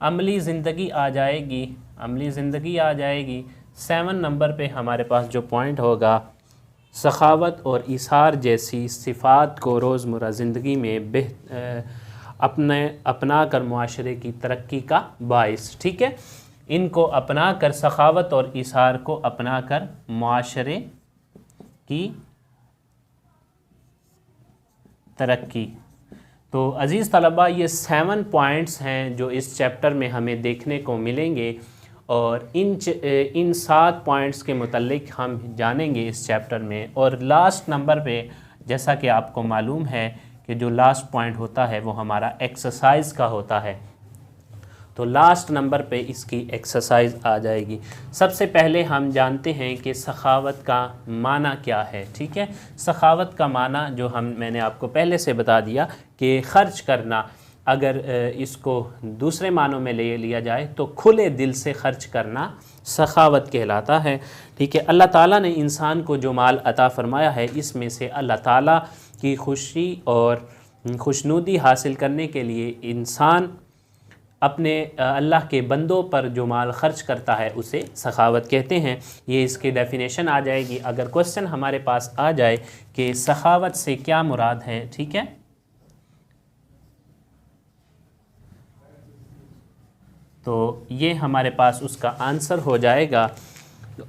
عملی زندگی آ جائے گی، عملی زندگی آ جائے گی۔ 7 نمبر پہ ہمارے پاس جو پوائنٹ ہوگا، سخاوت اور ایثار جیسی صفات کو روزمرہ زندگی میں اپنا کر معاشرے کی ترقی کا باعث، ٹھیک ہے، ان کو اپنا کر، سخاوت اور ایثار کو اپنا کر معاشرے کی ترقی۔ تو عزیز طلبہ، یہ 7 پوائنٹس ہیں جو اس چیپٹر میں ہمیں دیکھنے کو ملیں گے، اور ان 7 پوائنٹس کے متعلق ہم جانیں گے اس چیپٹر میں۔ اور لاسٹ نمبر پہ جیسا کہ آپ کو معلوم ہے کہ جو لاسٹ پوائنٹ ہوتا ہے وہ ہمارا ایکسرسائز کا ہوتا ہے، تو لاسٹ نمبر پہ اس کی ایکسرسائز آ جائے گی۔ سب سے پہلے ہم جانتے ہیں کہ سخاوت کا معنی کیا ہے، ٹھیک ہے۔ سخاوت کا معنی جو میں نے آپ کو پہلے سے بتا دیا کہ خرچ کرنا، اگر اس کو دوسرے معنوں میں لے لیا جائے تو کھلے دل سے خرچ کرنا سخاوت کہلاتا ہے، ٹھیک ہے۔ اللہ تعالیٰ نے انسان کو جو مال عطا فرمایا ہے، اس میں سے اللہ تعالیٰ کی خوشی اور خوشنودی حاصل کرنے کے لیے انسان اپنے اللہ کے بندوں پر جو مال خرچ کرتا ہے اسے سخاوت کہتے ہیں۔ یہ اس کی ڈیفینیشن آ جائے گی اگر کوسچن ہمارے پاس آ جائے کہ سخاوت سے کیا مراد ہے، ٹھیک ہے۔ تو یہ ہمارے پاس اس کا آنسر ہو جائے گا۔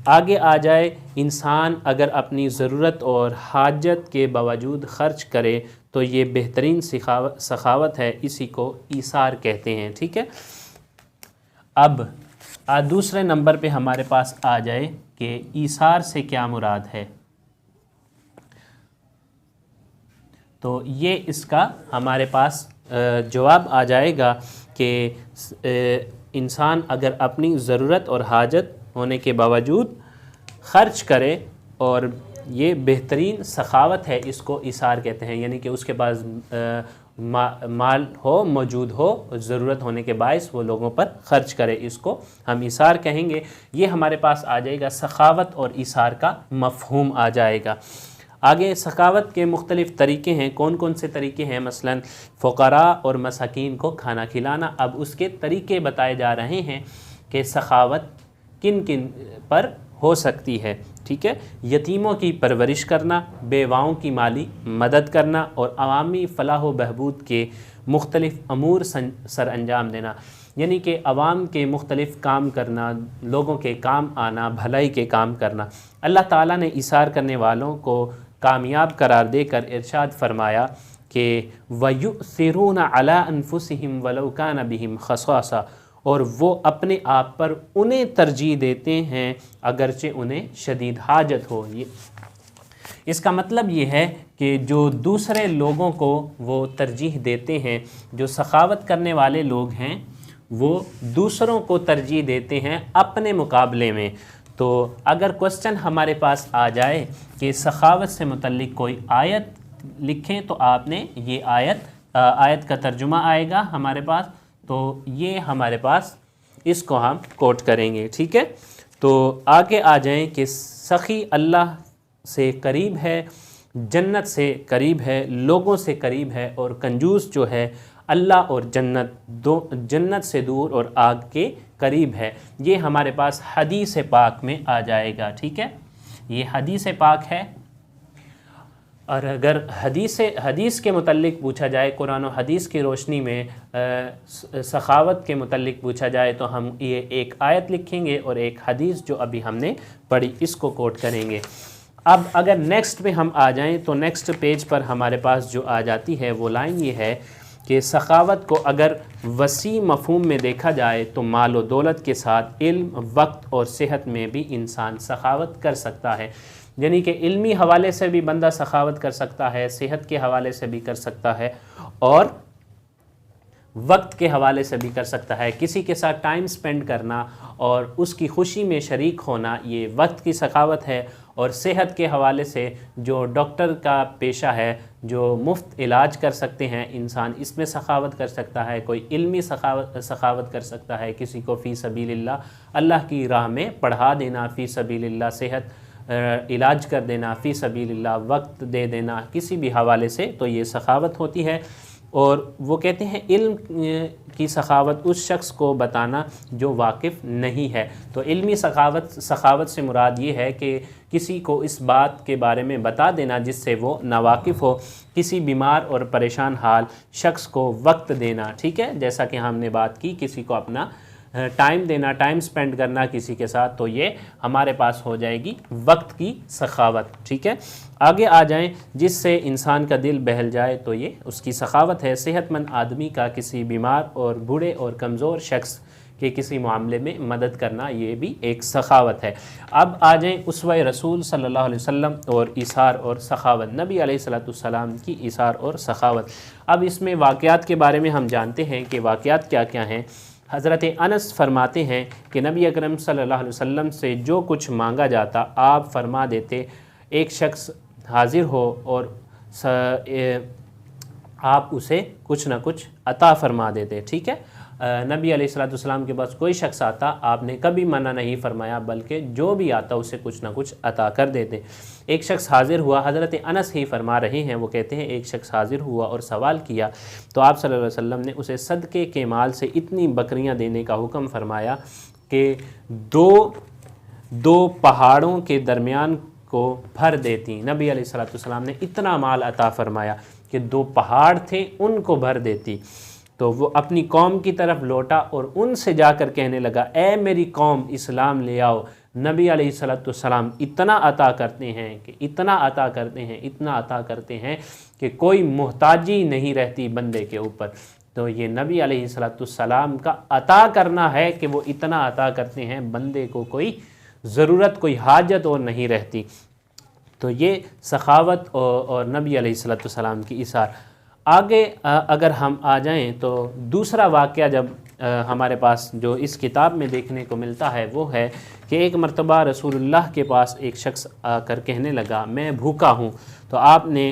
آگے آ جائے، انسان اگر اپنی ضرورت اور حاجت کے باوجود خرچ کرے تو یہ بہترین سخاوت ہے، اسی کو ایثار کہتے ہیں، ٹھیک ہے۔ اب دوسرے نمبر پہ ہمارے پاس آ جائے کہ ایثار سے کیا مراد ہے، تو یہ اس کا ہمارے پاس جواب آ جائے گا کہ انسان اگر اپنی ضرورت اور حاجت ہونے کے باوجود خرچ کرے، اور یہ بہترین سخاوت ہے، اس کو ایثار کہتے ہیں، یعنی کہ اس کے پاس مال ہو، موجود ہو، ضرورت ہونے کے باعث وہ لوگوں پر خرچ کرے، اس کو ہم ایثار کہیں گے۔ یہ ہمارے پاس آ جائے گا، سخاوت اور ایثار کا مفہوم آ جائے گا۔ آگے سخاوت کے مختلف طریقے ہیں، کون کون سے طریقے ہیں؟ مثلاً فقراء اور مساکین کو کھانا کھلانا۔ اب اس کے طریقے بتائے جا رہے ہیں کہ سخاوت کن کن پر ہو سکتی ہے، ٹھیک ہے۔ یتیموں کی پرورش کرنا، بیواؤں کی مالی مدد کرنا، اور عوامی فلاح و بہبود کے مختلف امور سر انجام دینا، یعنی کہ عوام کے مختلف کام کرنا، لوگوں کے کام آنا، بھلائی کے کام کرنا۔ اللہ تعالیٰ نے ایثار کرنے والوں کو کامیاب قرار دے کر ارشاد فرمایا کہ وَيُؤْثِرُونَ عَلَىٰ أَنفُسِهِمْ وَلَوْ كَانَ بِهِمْ خَصَاصَةٌ، اور وہ اپنے آپ پر انہیں ترجیح دیتے ہیں اگرچہ انہیں شدید حاجت ہو۔ اس کا مطلب یہ ہے کہ جو دوسرے لوگوں کو وہ ترجیح دیتے ہیں، جو سخاوت کرنے والے لوگ ہیں وہ دوسروں کو ترجیح دیتے ہیں اپنے مقابلے میں۔ تو اگر کوسچن ہمارے پاس آ جائے کہ سخاوت سے متعلق کوئی آیت لکھیں، تو آپ نے یہ آیت کا ترجمہ آئے گا ہمارے پاس، تو یہ ہمارے پاس اس کو ہم کوٹ کریں گے، ٹھیک ہے۔ تو آگے آ جائیں کہ سخی اللہ سے قریب ہے، جنت سے قریب ہے، لوگوں سے قریب ہے، اور کنجوس جو ہے اللہ اور جنت سے دور اور آگ کے قریب ہے۔ یہ ہمارے پاس حدیث پاک میں آ جائے گا، ٹھیک ہے۔ یہ حدیث پاک ہے، اور اگر حدیث کے متعلق پوچھا جائے، قرآن و حدیث کی روشنی میں سخاوت کے متعلق پوچھا جائے، تو ہم یہ ایک آیت لکھیں گے اور ایک حدیث جو ابھی ہم نے پڑھی اس کو کوٹ کریں گے۔ اب اگر نیکسٹ پہ ہم آ جائیں تو نیکسٹ پیج پر ہمارے پاس جو آ جاتی ہے وہ لائن یہ ہے کہ سخاوت کو اگر وسیع مفہوم میں دیکھا جائے تو مال و دولت کے ساتھ علم، وقت اور صحت میں بھی انسان سخاوت کر سکتا ہے، یعنی کہ علمی حوالے سے بھی بندہ سخاوت کر سکتا ہے، صحت کے حوالے سے بھی کر سکتا ہے، اور وقت کے حوالے سے بھی کر سکتا ہے۔ کسی کے ساتھ ٹائم سپینڈ کرنا اور اس کی خوشی میں شریک ہونا، یہ وقت کی سخاوت ہے۔ اور صحت کے حوالے سے جو ڈاکٹر کا پیشہ ہے، جو مفت علاج کر سکتے ہیں انسان، اس میں سخاوت کر سکتا ہے۔ کوئی علمی سخاوت کر سکتا ہے، کسی کو فی سبیل اللہ کی راہ میں پڑھا دینا، فی سبیل اللہ صحت علاج کر دینا، فی سبیل اللہ وقت دے دینا، کسی بھی حوالے سے، تو یہ سخاوت ہوتی ہے۔ اور وہ کہتے ہیں علم کی سخاوت اس شخص کو بتانا جو واقف نہیں ہے۔ تو علمی سخاوت سے مراد یہ ہے کہ کسی کو اس بات کے بارے میں بتا دینا جس سے وہ ناواقف ہو، کسی بیمار اور پریشان حال شخص کو وقت دینا، ٹھیک ہے، جیسا کہ ہم نے بات کی، کسی کو اپنا ٹائم دینا، ٹائم سپینڈ کرنا کسی کے ساتھ، تو یہ ہمارے پاس ہو جائے گی وقت کی سخاوت، ٹھیک ہے۔ آگے آ جائیں، جس سے انسان کا دل بہل جائے تو یہ اس کی سخاوت ہے۔ صحت مند آدمی کا کسی بیمار اور بوڑھے اور کمزور شخص کے کسی معاملے میں مدد کرنا، یہ بھی ایک سخاوت ہے۔ اب آ جائیں اسوہ رسول صلی اللہ علیہ وسلم اور ایثار اور سخاوت، نبی علیہ السلام کی ایثار اور سخاوت۔ اب اس میں واقعات کے بارے میں ہم جانتے ہیں کہ واقعات کیا کیا ہیں۔ حضرت انس فرماتے ہیں کہ نبی اکرم صلی اللہ علیہ وسلم سے جو کچھ مانگا جاتا آپ فرما دیتے، ایک شخص حاضر ہو اور آپ اسے کچھ نہ کچھ عطا فرما دیتے، ٹھیک ہے۔ نبی علیہ السلام کے پاس کوئی شخص آتا، آپ نے کبھی منع نہیں فرمایا، بلکہ جو بھی آتا اسے کچھ نہ کچھ عطا کر دیتے۔ ایک شخص حاضر ہوا، حضرت انس ہی فرما رہے ہیں، وہ کہتے ہیں ایک شخص حاضر ہوا اور سوال کیا تو آپ صلی اللہ علیہ وسلم نے اسے صدقے کے مال سے اتنی بکریاں دینے کا حکم فرمایا کہ دو پہاڑوں کے درمیان کو بھر دیتی۔ نبی علیہ السلام نے اتنا مال عطا فرمایا کہ 2 پہاڑ تھے ان کو بھر دیتی۔ تو وہ اپنی قوم کی طرف لوٹا اور ان سے جا کر کہنے لگا، اے میری قوم اسلام لے آؤ۔ نبی علیہ السلام اتنا عطا کرتے ہیں کہ اتنا عطا کرتے ہیں کہ کوئی محتاجی نہیں رہتی بندے کے اوپر۔ تو یہ نبی علیہ السلام کا عطا کرنا ہے کہ وہ اتنا عطا کرتے ہیں، بندے کو کوئی ضرورت، کوئی حاجت اور نہیں رہتی۔ تو یہ سخاوت اور نبی علیہ السلام کی ایثار۔ آگے اگر ہم آ جائیں تو دوسرا واقعہ جب ہمارے پاس جو اس کتاب میں دیکھنے کو ملتا ہے وہ ہے کہ ایک مرتبہ رسول اللہ کے پاس ایک شخص آ کر کہنے لگا میں بھوکا ہوں، تو آپ نے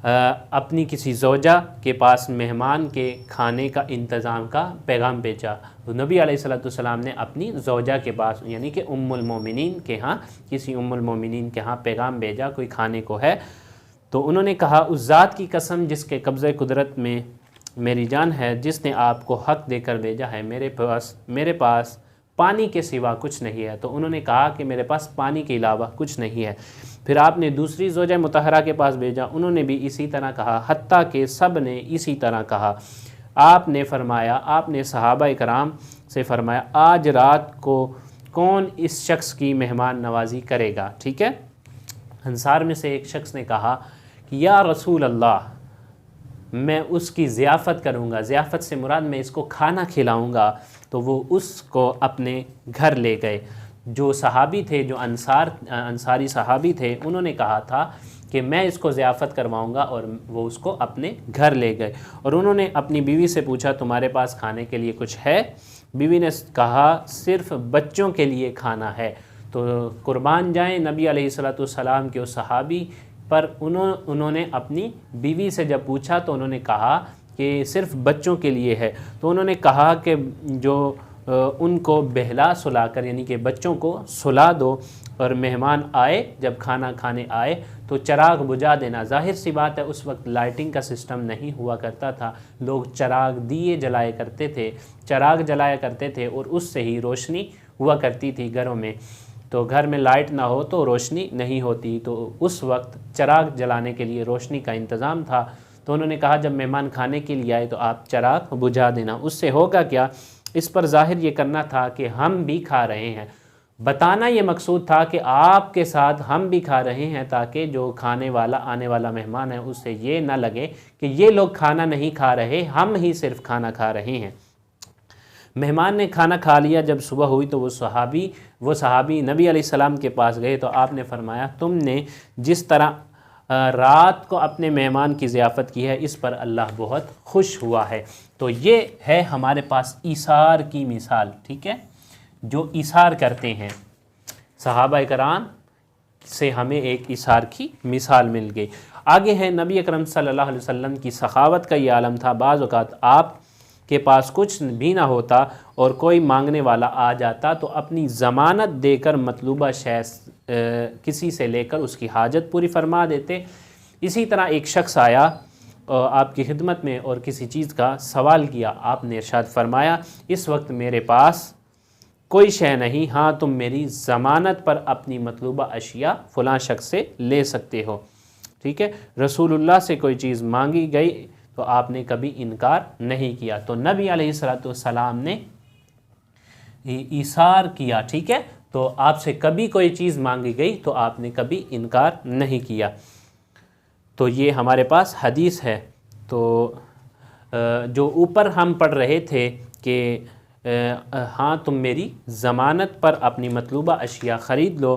اپنی کسی زوجہ کے پاس مہمان کے کھانے کا انتظام کا پیغام بھیجا۔ تو نبی علیہ السلام نے اپنی زوجہ کے پاس یعنی کہ ام المومنین کے ہاں، کسی ام المومنین کے ہاں پیغام بھیجا کوئی کھانے کو ہے۔ تو انہوں نے کہا اس ذات کی قسم جس کے قبضہ قدرت میں میری جان ہے، جس نے آپ کو حق دے کر بھیجا ہے، میرے پاس پانی کے سوا کچھ نہیں ہے۔ تو انہوں نے کہا کہ میرے پاس پانی کے علاوہ کچھ نہیں ہے۔ پھر آپ نے دوسری زوجہ مطہرہ کے پاس بھیجا، انہوں نے بھی اسی طرح کہا، حتیٰ کہ سب نے اسی طرح کہا۔ آپ نے صحابہ کرام سے فرمایا آج رات کو کون اس شخص کی مہمان نوازی کرے گا، ٹھیک ہے۔ انصار میں سے ایک شخص نے کہا کہ یا رسول اللہ، میں اس کی ضیافت کروں گا، ضیافت سے مراد میں اس کو کھانا کھلاؤں گا۔ تو وہ اس کو اپنے گھر لے گئے۔ جو صحابی تھے، جو انصاری صحابی تھے، انہوں نے کہا تھا کہ میں اس کو ضیافت کرواؤں گا، اور وہ اس کو اپنے گھر لے گئے۔ اور انہوں نے اپنی بیوی سے پوچھا تمہارے پاس کھانے کے لیے کچھ ہے؟ بیوی نے کہا صرف بچوں کے لیے کھانا ہے۔ تو قربان جائیں نبی علیہ السلام کے اس صحابی پر، انہوں نے اپنی بیوی سے جب پوچھا تو انہوں نے کہا کہ صرف بچوں کے لیے ہے۔ تو انہوں نے کہا کہ جو ان کو بہلا سلا کر یعنی کہ بچوں کو سلا دو، اور مہمان آئے جب کھانا کھانے آئے تو چراغ بجھا دینا۔ ظاہر سی بات ہے اس وقت لائٹنگ کا سسٹم نہیں ہوا کرتا تھا، لوگ چراغ دیے جلایا کرتے تھے اور اس سے ہی روشنی ہوا کرتی تھی گھروں میں۔ تو گھر میں لائٹ نہ ہو تو روشنی نہیں ہوتی، تو اس وقت چراغ جلانے کے لیے روشنی کا انتظام تھا۔ تو انہوں نے کہا جب مہمان کھانے کے لیے آئے تو آپ چراغ بجھا دینا۔ اس سے ہوگا کیا؟ اس پر ظاہر یہ کرنا تھا کہ ہم بھی کھا رہے ہیں، بتانا یہ مقصود تھا کہ آپ کے ساتھ ہم بھی کھا رہے ہیں، تاکہ جو کھانے والا آنے والا مہمان ہے اسے یہ نہ لگے کہ یہ لوگ کھانا نہیں کھا رہے، ہم ہی صرف کھانا کھا رہے ہیں۔ مہمان نے کھانا کھا لیا، جب صبح ہوئی تو وہ صحابی نبی علیہ السلام کے پاس گئے تو آپ نے فرمایا تم نے جس طرح رات کو اپنے مہمان کی ضیافت کی ہے اس پر اللہ بہت خوش ہوا ہے۔ تو یہ ہے ہمارے پاس ایثار کی مثال، ٹھیک ہے، جو ایثار کرتے ہیں صحابہ کرام سے ہمیں ایک ایثار کی مثال مل گئی۔ آگے ہے نبی اکرم صلی اللہ علیہ وسلم کی سخاوت کا یہ عالم تھا، بعض اوقات آپ کے پاس کچھ بھی نہ ہوتا اور کوئی مانگنے والا آ جاتا تو اپنی ضمانت دے کر مطلوبہ شے کسی سے لے کر اس کی حاجت پوری فرما دیتے۔ اسی طرح ایک شخص آیا آپ کی خدمت میں اور کسی چیز کا سوال کیا، آپ نے ارشاد فرمایا اس وقت میرے پاس کوئی شے نہیں، ہاں تم میری ضمانت پر اپنی مطلوبہ اشیاء فلاں شخص سے لے سکتے ہو، ٹھیک ہے۔ رسول اللہ سے کوئی چیز مانگی گئی تو آپ نے کبھی انکار نہیں کیا، تو نبی علیہ السلام نے ایثار کیا، ٹھیک ہے۔ تو آپ سے کبھی کوئی چیز مانگی گئی تو آپ نے کبھی انکار نہیں کیا۔ تو یہ ہمارے پاس حدیث ہے۔ تو جو اوپر ہم پڑھ رہے تھے کہ ہاں تم میری ضمانت پر اپنی مطلوبہ اشیاء خرید لو،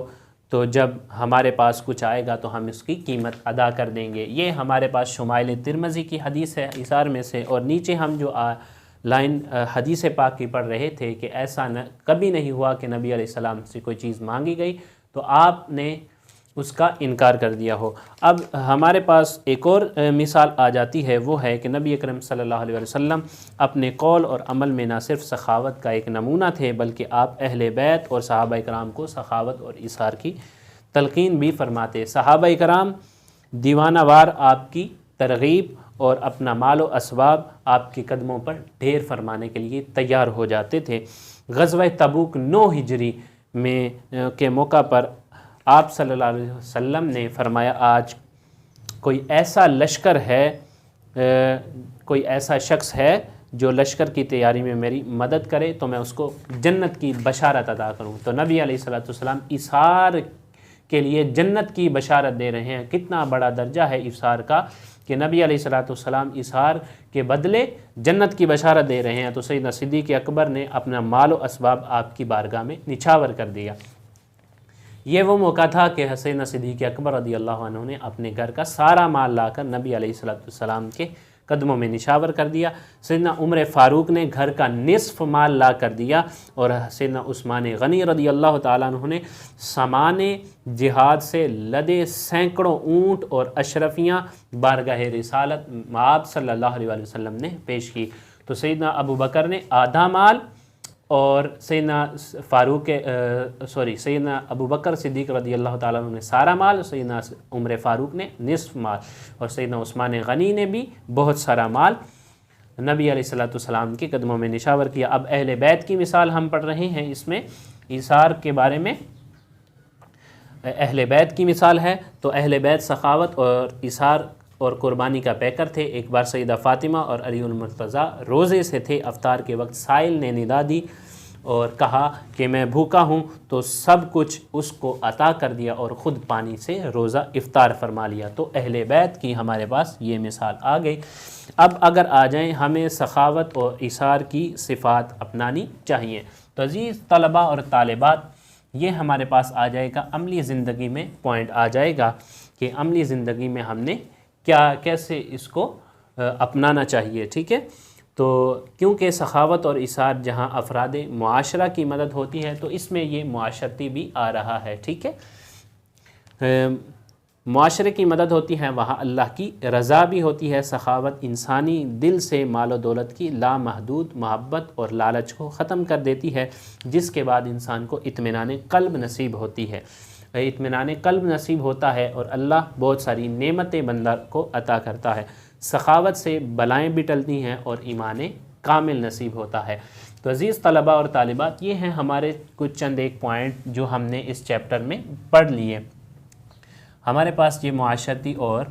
تو جب ہمارے پاس کچھ آئے گا تو ہم اس کی قیمت ادا کر دیں گے۔ یہ ہمارے پاس شمائل ترمذی کی حدیث ہے ایثار میں سے، اور نیچے ہم جو لائن حدیث پاک کی پڑھ رہے تھے کہ ایسا کبھی نہیں ہوا کہ نبی علیہ السلام سے کوئی چیز مانگی گئی تو آپ نے اس کا انکار کر دیا ہو۔ اب ہمارے پاس ایک اور مثال آ جاتی ہے، وہ ہے کہ نبی اکرم صلی اللہ علیہ وسلم اپنے قول اور عمل میں نہ صرف سخاوت کا ایک نمونہ تھے، بلکہ آپ اہل بیت اور صحابہ اکرام کو سخاوت اور ایثار کی تلقین بھی فرماتے۔ صحابہ اکرام دیوانہ وار آپ کی ترغیب اور اپنا مال و اسباب آپ کے قدموں پر ڈھیر فرمانے کے لیے تیار ہو جاتے تھے۔ غزوہ تبوک 9 ہجری میں کے موقع پر آپ صلی اللہ علیہ وسلم نے فرمایا آج کوئی ایسا لشکر ہے، کوئی ایسا شخص ہے جو لشکر کی تیاری میں میری مدد کرے تو میں اس کو جنت کی بشارت عطا کروں۔ تو نبی علیہ السلام ایثار کے لیے جنت کی بشارت دے رہے ہیں۔ کتنا بڑا درجہ ہے ایثار کا کہ نبی علیہ السلام ایثار کے بدلے جنت کی بشارت دے رہے ہیں۔ تو سیدنا صدیق اکبر نے اپنا مال و اسباب آپ کی بارگاہ میں نچھاور کر دیا۔ یہ وہ موقع تھا کہ سیدنا صدیق اکبر رضی اللہ عنہ نے اپنے گھر کا سارا مال لا کر نبی علیہ السلام کے قدموں میں نچھاور کر دیا۔ سیدنا عمر فاروق نے گھر کا نصف مال لا کر دیا، اور سیدنا عثمان غنی رضی اللہ تعالیٰ عنہ نے سامان جہاد سے لدے سینکڑوں اونٹ اور اشرفیاں بارگاہ رسالت آپ صلی اللہ علیہ وسلم نے پیش کی۔ تو سیدنا ابو بکر نے آدھا مال، اور سیدنا سیدنا ابو بکر صدیق رضی اللہ تعالیٰ عنہ نے سارا مال، سیدنا عمر فاروق نے نصف مال، اور سیدنا عثمان غنی نے بھی بہت سارا مال نبی علیہ السلام کے قدموں میں نچھاور کیا۔ اب اہل بیت کی مثال ہم پڑھ رہے ہیں، اس میں ایثار کے بارے میں اہل بیت کی مثال ہے۔ تو اہل بیت سخاوت اور ایثار اور قربانی کا پیکر تھے۔ ایک بار سیدہ فاطمہ اور علی المرتضیٰ روزے سے تھے، افطار کے وقت سائل نے ندا دی اور کہا کہ میں بھوکا ہوں، تو سب کچھ اس کو عطا کر دیا اور خود پانی سے روزہ افطار فرما لیا۔ تو اہل بیت کی ہمارے پاس یہ مثال آ گئی۔ اب اگر آ جائیں ہمیں سخاوت اور ایثار کی صفات اپنانی چاہیے، تو عزیز طلباء اور طالبات، یہ ہمارے پاس آ جائے گا عملی زندگی میں، پوائنٹ آ جائے گا کہ عملی زندگی میں ہم نے کیسے اس کو اپنانا چاہیے، ٹھیک ہے۔ تو کیونکہ سخاوت اور ایثار جہاں افراد معاشرہ کی مدد ہوتی ہے تو اس میں یہ معاشرتی بھی آ رہا ہے، ٹھیک ہے۔ معاشرے کی مدد ہوتی ہے، وہاں اللہ کی رضا بھی ہوتی ہے۔ سخاوت انسانی دل سے مال و دولت کی لامحدود محبت اور لالچ کو ختم کر دیتی ہے، جس کے بعد انسان کو اطمینان قلب نصیب ہوتی ہے، اطمینان قلب نصیب ہوتا ہے، اور اللہ بہت ساری نعمتیں بندہ کو عطا کرتا ہے۔ سخاوت سے بلائیں بھی ٹلتی ہیں اور ایمان کامل نصیب ہوتا ہے۔ تو عزیز طلباء اور طالبات، یہ ہیں ہمارے کچھ چند ایک پوائنٹ جو ہم نے اس چیپٹر میں پڑھ لیے۔ ہمارے پاس یہ معاشرتی اور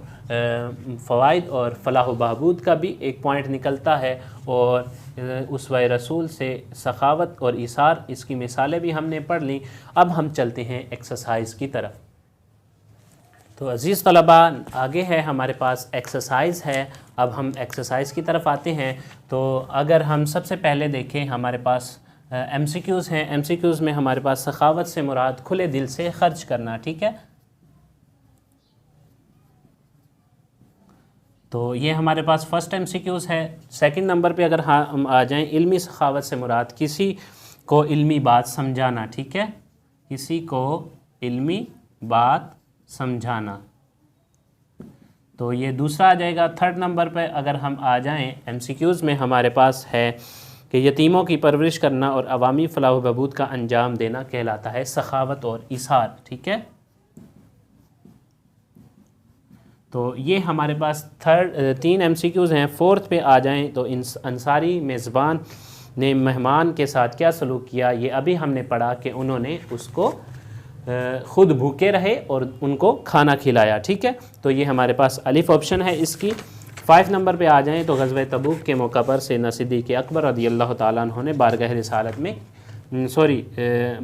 فوائد اور فلاح و بہبود کا بھی ایک پوائنٹ نکلتا ہے، اور اسوہ رسول سے سخاوت اور ایثار، اس کی مثالیں بھی ہم نے پڑھ لیں۔ اب ہم چلتے ہیں ایکسرسائز کی طرف۔ تو عزیز طلباء، آگے ہے ہمارے پاس ایکسرسائز ہے۔ اب ہم ایکسرسائز کی طرف آتے ہیں۔ تو اگر ہم سب سے پہلے دیکھیں، ہمارے پاس ایم سی کیوز ہیں۔ ایم سی کیوز میں ہمارے پاس سخاوت سے مراد کھلے دل سے خرچ کرنا، ٹھیک ہے۔ تو یہ ہمارے پاس فرسٹ ایم سی کیوز ہے۔ سیکنڈ نمبر پہ اگر ہم آ جائیں، علمی سخاوت سے مراد کسی کو علمی بات سمجھانا، ٹھیک ہے، کسی کو علمی بات سمجھانا۔ تو یہ دوسرا آ جائے گا۔ تھرڈ نمبر پہ اگر ہم آ جائیں ایم سی کیوز میں، ہمارے پاس ہے کہ یتیموں کی پرورش کرنا اور عوامی فلاح و بہبود کا انجام دینا کہلاتا ہے سخاوت اور ایثار، ٹھیک ہے۔ تو یہ ہمارے پاس 3 MCQs ہیں۔ 4 پہ آ جائیں تو انصاری میزبان نے مہمان کے ساتھ کیا سلوک کیا، یہ ابھی ہم نے پڑھا کہ انہوں نے اس کو خود بھوکے رہے اور ان کو کھانا کھلایا، ٹھیک ہے، تو یہ ہمارے پاس الف آپشن ہے اس کی۔ 5 نمبر پہ آ جائیں تو غزوہ تبوک کے موقع پر سیدنا صدیق اکبر رضی اللہ تعالیٰ عنہ نے بارگاہ رسالت میں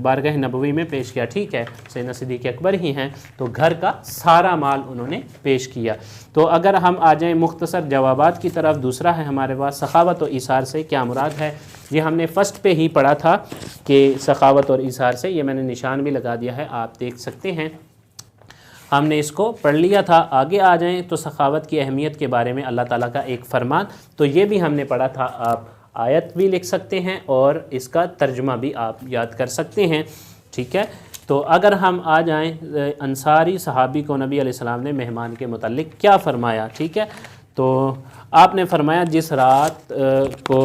بارگاہ نبوی میں پیش کیا، ٹھیک ہے، سیدنا صدیق اکبر ہی ہیں، تو گھر کا سارا مال انہوں نے پیش کیا۔ تو اگر ہم آ جائیں مختصر جوابات کی طرف، دوسرا ہے ہمارے پاس سخاوت و ایثار سے کیا مراد ہے۔ یہ ہم نے فرسٹ پہ ہی پڑھا تھا کہ سخاوت اور ایثار سے، یہ میں نے نشان بھی لگا دیا ہے، آپ دیکھ سکتے ہیں، ہم نے اس کو پڑھ لیا تھا۔ آگے آ جائیں تو سخاوت کی اہمیت کے بارے میں اللہ تعالیٰ کا ایک فرمان، تو یہ بھی ہم نے پڑھا تھا، آپ آیت بھی لکھ سکتے ہیں اور اس کا ترجمہ بھی آپ یاد کر سکتے ہیں، ٹھیک ہے۔ تو اگر ہم آ جائیں انصاری صحابی کو نبی علیہ السلام نے مہمان کے متعلق کیا فرمایا، ٹھیک ہے، تو آپ نے فرمایا جس رات کو،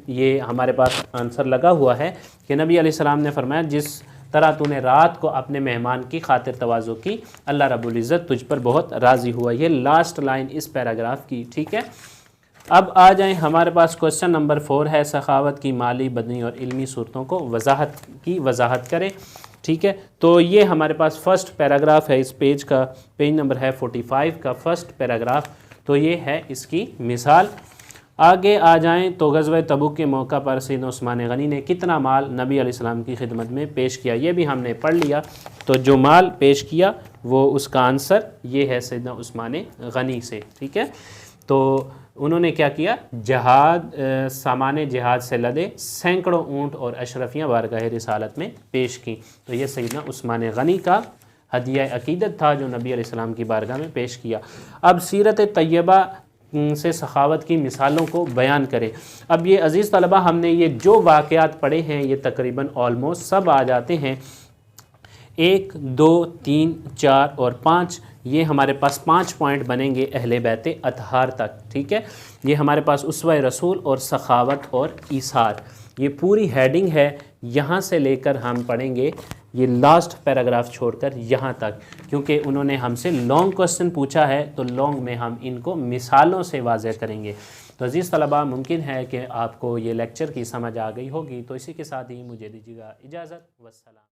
یہ ہمارے پاس آنسر لگا ہوا ہے کہ نبی علیہ السلام نے فرمایا جس طرح تو نے رات کو اپنے مہمان کی خاطر تواضع کی، اللہ رب العزت تجھ پر بہت راضی ہوا۔ یہ لاسٹ لائن اس پیراگراف کی، ٹھیک ہے۔ اب آ جائیں ہمارے پاس کوسچن نمبر 4 ہے، سخاوت کی مالی، بدنی اور علمی صورتوں کو وضاحت کرے، ٹھیک ہے۔ تو یہ ہمارے پاس فرسٹ پیراگراف ہے، اس پیج کا پیج نمبر ہے 45 کا فرسٹ پیراگراف، تو یہ ہے اس کی مثال۔ آگے آ جائیں تو غزوہ تبوک کے موقع پر سیدنا عثمان غنی نے کتنا مال نبی علیہ السلام کی خدمت میں پیش کیا، یہ بھی ہم نے پڑھ لیا۔ تو جو مال پیش کیا وہ اس کا آنسر یہ ہے سیدنا عثمان غنی سے، ٹھیک ہے۔ تو انہوں نے کیا کیا، سامان جہاد سے لدے سینکڑوں اونٹ اور اشرفیاں بارگاہ رسالت میں پیش کی، تو یہ سیدنا عثمان غنی کا ہدیہ عقیدت تھا جو نبی علیہ السلام کی بارگاہ میں پیش کیا۔ اب سیرت طیبہ سے سخاوت کی مثالوں کو بیان کرے۔ اب یہ عزیز طلبہ ہم نے یہ جو واقعات پڑھے ہیں یہ تقریباً آلموسٹ سب آ جاتے ہیں، 1 2 3 4 اور 5، یہ ہمارے پاس 5 پوائنٹ بنیں گے اہل بیت اطہار تک، ٹھیک ہے۔ یہ ہمارے پاس اسوہ رسول اور سخاوت اور ایثار، یہ پوری ہیڈنگ ہے، یہاں سے لے کر ہم پڑھیں گے یہ لاسٹ پیراگراف چھوڑ کر یہاں تک، کیونکہ انہوں نے ہم سے لانگ کوسچن پوچھا ہے، تو لانگ میں ہم ان کو مثالوں سے واضح کریں گے۔ تو عزیز طلباء ممکن ہے کہ آپ کو یہ لیکچر کی سمجھ آ گئی ہوگی، تو اسی کے ساتھ ہی مجھے دیجیے گا اجازت، والسلام۔